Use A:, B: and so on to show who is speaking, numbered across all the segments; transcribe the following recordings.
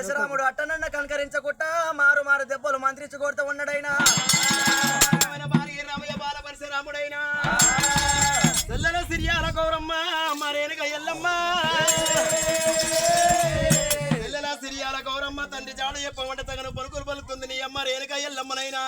A: పరశురాముడు అట్టనన్న కనకరించకుట్ట మారు మారు దెబ్బలు మంత్రించి కొడుతూ ఉన్నాడైనా
B: రమయ బాల పరశురాముడైనా తెల్లల సిరియాల గౌరమ్మ మరేనుక ఎల్లమ్మ తెల్లల సిరియాల గౌరమ్మ తండ్రి జాడ చెప్పమంటే తగను పలుకులు పలుకుంది నీ అమ్మ రేణుక ఎల్లమ్మనైనా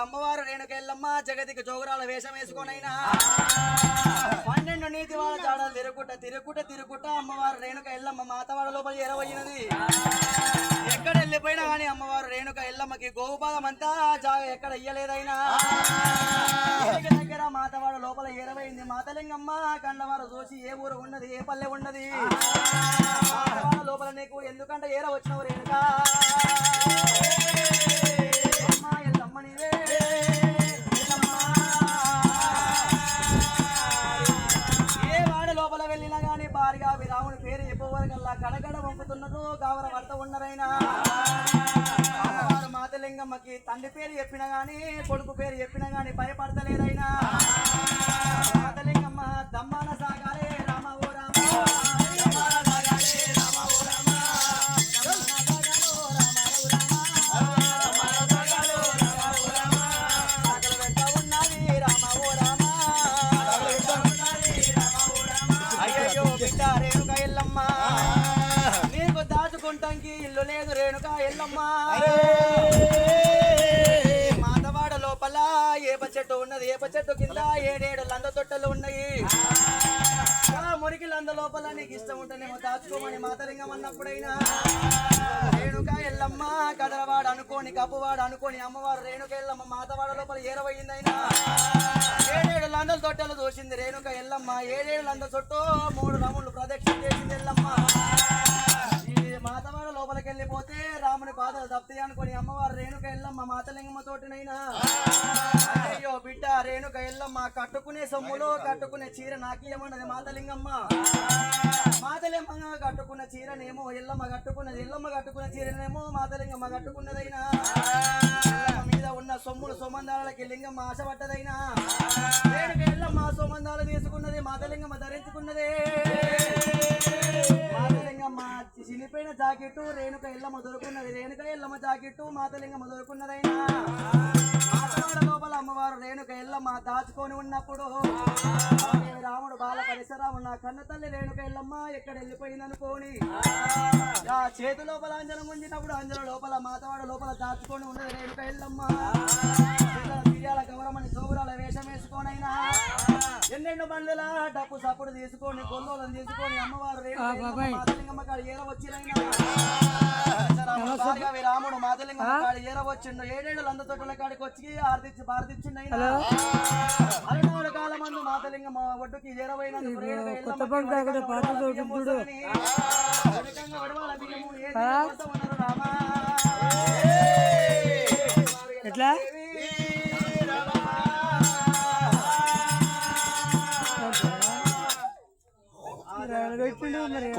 A: అమ్మవారు రేణుక ఎల్లమ్మ జగతికి జోగురాల వేషం వేసుకొనైనా 12 నీతి వాళ్ళ జాడలు తిరుగుట అమ్మవారు రేణుక ఎల్లమ్మ మాతవాడ లోపల ఎరవయినది. ఎక్కడ వెళ్ళిపోయినా కానీ అమ్మవారు రేణుక ఎల్లమ్మకి గోపాదం అంతా ఎక్కడ ఇయ్యలేదైనా దగ్గర మాతవాడ లోపల ఎరవైంది. మాతలింగమ్మ కన్నవారు చూసి ఏ ఊరు ఉన్నది ఏ పల్లె ఉన్నది మాతవాడ లోపల నీకు ఎందుకంటే ఏర వచ్చినవు రేణుక రాముని పేరు చెప్పవరకల్లా గడగడ వంపుతున్నదో గావర పడత ఉన్నరైనా అమ్మవారు మాతలింగమ్మకి తండ్రి పేరు చెప్పినా గాని కొడుకు పేరు చెప్పినా గాని భయపడతలేదైనా మాతలింగమ్మ దమ్మాన సాగాలే రామ ఓ రామ నీకు దాచుకుంటానికి ఇల్లు లేదు రేణుక ఎల్లమ్మ మాతవాడ లోపల ఏప చెట్టు ఉన్నది ఏప చెట్టు కింద 7 లంద తొట్టలు ఉన్నాయి. మురికి లంద లోపల నీకు ఇష్టం ఉంటేనేమో దాచుకోమని మాతలింగం అన్నప్పుడైనా రేణుక ఎల్లమ్మ కదలవాడు అనుకోని కప్పువాడు అనుకోని అమ్మవారు రేణుక ఎల్లమ్మ మాతవాడ లోపల ఏరవయిందైనా 7 లందల తొట్టెలు దోసింది రేణుక ఎల్లమ్మ 7 లంద చుట్టూ 3 రౌండ్లు ప్రదక్షిణ చేసింది ఎల్లమ్మ. ఈ మాతవాడ లోపలికి వెళ్ళిపోతే రాముని బాధలు తప్పితే అనుకుని అమ్మవారు రేణుక ఎల్లమ్మ మాతలింగమ్మ తోటినైనా అయ్యో బిడ్డ రేణుక ఎల్లమ్మ కట్టుకునే సొమ్ములో కట్టుకునే చీర నాకియమన్నది మాతలింగమ్మ. మాతలింగమ్మ కట్టుకున్న చీరనేమో ఎల్లమ్మ కట్టుకున్నది, ఎల్లమ్మ కట్టుకున్న చీరనేమో మాతలింగమ్మ కట్టుకున్నదైనా ఎల్లమ్మ మీద ఉన్న సొమ్ములు సొమందాలకి లింగమ్మ ఆశపడ్డదైనా రేణుక ఎల్లమ్మ సొమందాలు తీసుకున్నది, మాతలింగమ్మ ధరించుకున్నదే. మాతలింగమ్మ చినిపోయిన జాకెట్టు రేణుక ఎల్లమ్మ దొరుకున్నది, రేణుక ఎల్లమ్మ జాకెట్టు మాతలింగమ్మ దొరుకున్నదైనా మాతవాడ లోపల అమ్మవారు రేణుక ఎల్లమ్మ దాచుకొని ఉన్నప్పుడు రాముడు బాల పరిసరాము నా కన్న తల్లి రేణుక ఎల్లమ్మ ఎక్కడ వెళ్ళిపోయింది అనుకోని ఆ చేతి లోపల అంజనం ఉంచినప్పుడు అంజన లోపల మాతవాడ లోపల దాచుకొని ఉన్నది రేణుక ఎల్లమ్మ. తిరియాల గౌరమ్మని సోగురాల వేషం వేసుకోనైనా ఎన్నెన్నో బండ్ల డప్పు సప్పుడు తీసుకొని గొల్లోలను తీసుకొని అమ్మవారు మాతలింగమ్మ కాడ ఏర వచ్చినైనా రాముడు మాతలింగమ్మ కాడ ఏర వచ్చిండు. 7 ఏళ్ళు అంద తొట్టల కాడికి వచ్చి ఆర్దిచ్చి బారదిచ్చిండైనా అరనాడు కాల మందు మాతలింగమ్మ ఒడ్డుకి ఏరవైనందుకు రామా
C: ఎట్లా మరి